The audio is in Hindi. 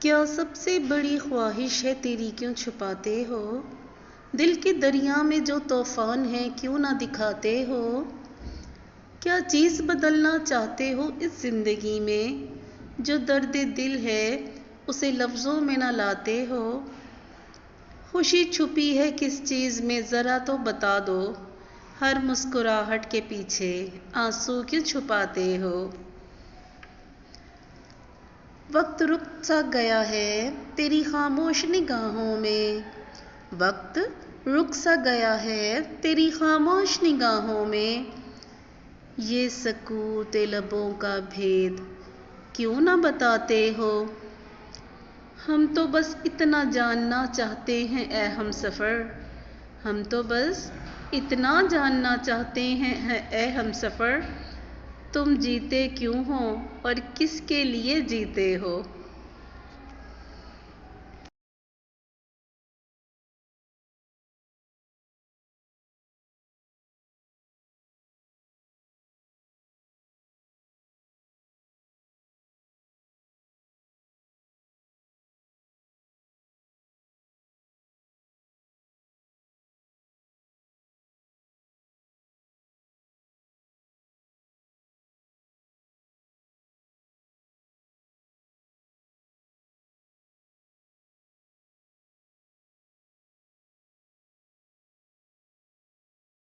क्या सबसे बड़ी ख्वाहिश है तेरी क्यों छुपाते हो? दिल के दरिया में जो तूफान है क्यों ना दिखाते हो? क्या चीज़ बदलना चाहते हो इस ज़िंदगी में? जो दर्द दिल है उसे लफ्ज़ों में ना लाते हो? खुशी छुपी है किस चीज़ में ज़रा तो बता दो। हर मुस्कुराहट के पीछे आंसू क्यों छुपाते हो? वक्त रुक सा गया है तेरी खामोश निगाहों में। वक्त रुक सा गया है तेरी खामोश निगाहों में। ये सकूत लबों का भेद क्यों ना बताते हो? हम तो बस इतना जानना चाहते हैं ए हमसफ़र। हम तो बस इतना जानना चाहते हैं ए हमसफ़र। तुम जीते क्यों हो और किसके लिए जीते हो?